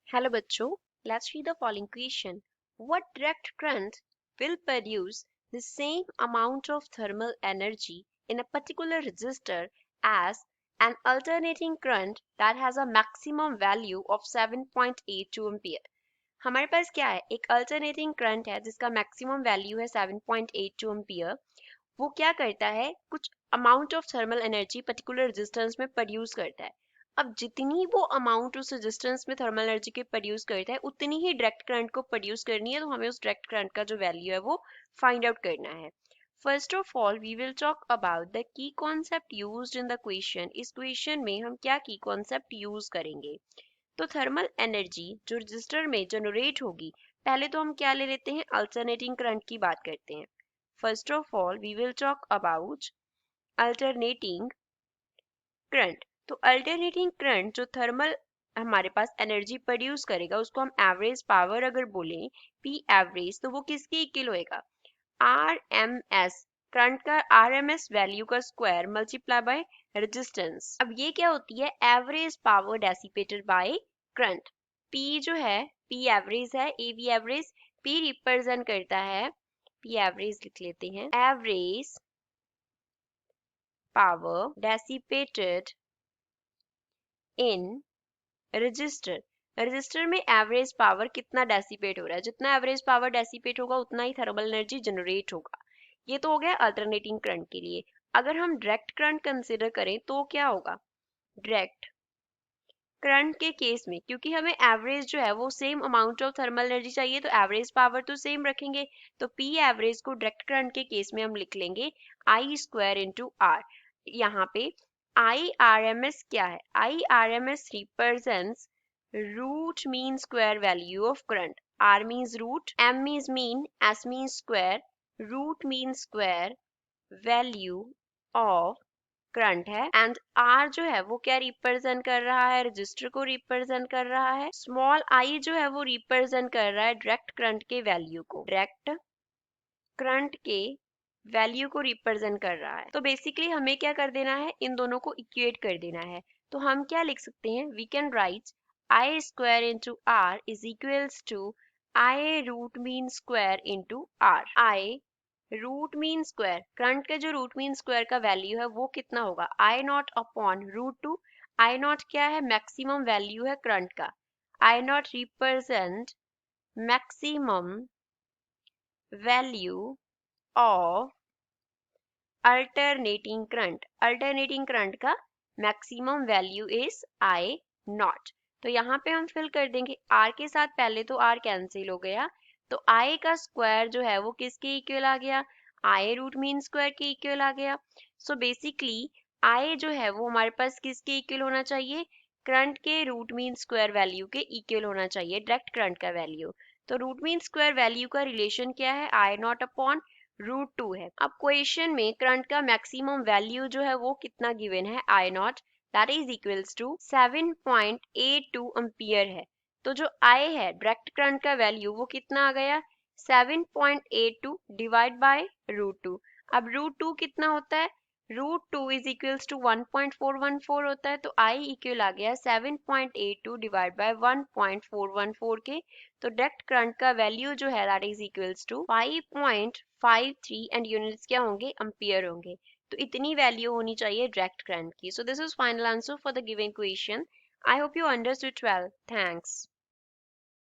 Hello बच्चों, let's read the following question. What direct current will produce the same amount of thermal energy in a particular resistor as an alternating current that has a maximum value of 7.82 ampere? हमारे पास क्या है, एक alternating current है जिसका maximum value है 7.82 ampere. वो क्या करता है, कुछ amount of thermal energy particular resistance में प्रोड्यूस करता है। अब जितनी वो अमाउंट उस रेजिस्टेंस में थर्मल एनर्जी के प्रोड्यूस करता है उतनी ही डायरेक्ट करंट को प्रोड्यूस करनी है, तो हमें उस डायरेक्ट करंट का जो वैल्यू है वो फाइंड आउट करना है। First of all we will talk about the key concept used in the question. इस क्वेश्चन में हम क्या की कॉन्सेप्ट यूज करेंगे। तो थर्मल एनर्जी जो रजिस्टर में जनरेट होगी, पहले तो हम क्या ले लेते हैं, अल्टरनेटिंग करंट की बात करते हैं। First of all we will talk about alternating current. तो अल्टरनेटिंग करंट जो थर्मल हमारे पास एनर्जी प्रोड्यूस करेगा उसको हम एवरेज पावर अगर बोलें, पी एवरेज, तो वो किसके इक्वल होएगा, आर एम एस, करंट का आर एम एस वैल्यू का स्क्वायर मल्टीप्लाई बाय रेजिस्टेंस। अब ये क्या होती है, average power dissipated by current. P जो है, पी एवरेज है, A V average, P represent करता है, पी एवरेज लिख लेते हैं, average power dissipated in register. Register में एवरेज पावर कितना डेसिपेट हो रहा है, जितना एवरेज पावर डेसिपेट होगा उतना ही थर्मल एनर्जी जनरेट होगा। ये तो हो गया अल्टरनेटिंग करंट के लिए। अगर हम डायरेक्ट करंट कंसिडर करें तो क्या होगा, डायरेक्ट करंट के केस में क्योंकि हमें एवरेज जो है वो same amount of thermal energy चाहिए, तो एवरेज पावर तो सेम रखेंगे। तो पी एवरेज को डायरेक्ट करंट के केस में हम लिख लेंगे आई स्क्वायर इंटू आर। यहाँ पे आई आर एम एस क्या है, I R M S represents root mean square value of current. R means root, M means mean, S means square, root mean square value of current है। And R जो है वो क्या represent कर रहा है, रजिस्टर को रिप्रेजेंट कर रहा है। स्मॉल आई जो है वो रिप्रेजेंट कर रहा है डायरेक्ट करंट के वैल्यू को, डायरेक्ट करंट के वैल्यू को रिप्रेजेंट कर रहा है। तो बेसिकली हमें क्या कर देना है, इन दोनों को इक्वेट कर देना है। तो हम क्या लिख सकते हैं, we can write I square into R is equals to I root mean square into R. I root mean square, current का जो रूट मीन स्क्वायर का वैल्यू है वो कितना होगा, I naught upon root two. I naught क्या है, maximum value है करंट का। I naught represent maximum value of alternating current. Alternating current का maximum value is I naught. तो यहाँ पे हम फिल कर देंगे, आर के साथ पहले तो आर कैंसिल हो गया, तो आई का स्क्वायर जो है वो किसके इक्वल आ गया, आई रूट मीन स्क्वायर के इक्वल आ गया। सो बेसिकली आई जो है वो हमारे पास किसके इक्वल होना चाहिए, करंट के रूट मीन स्क्वायर वैल्यू के इक्वल होना चाहिए, डायरेक्ट करंट का वैल्यू। तो रूट मीन स्क्वायर वैल्यू का रिलेशन क्या है, I naught upon root to है। अब क्वेश्चन में करंट का मैक्सिमम वैल्यू जो है वो कितना गिवन है, I naught, that is equals to 7.82 ampere है। तो जो आई है डायरेक्ट करंट का वैल्यू वो कितना आ गया, 7.82 डिवाइड बाय रूट टू। अब रूट टू कितना होता है, root two is equals to 1.414 होता है, तो आई इक्वल आ गया 7.82 डिवाइड बाय 1.414 के। तो डायरेक्ट करंट का वैल्यू जो है that is equals to 5.53 and units क्या होंगे, एम्पियर होंगे। तो इतनी वैल्यू होनी चाहिए डायरेक्ट करंट की। So this is final answer for the given question. I hope you understood well. Thanks.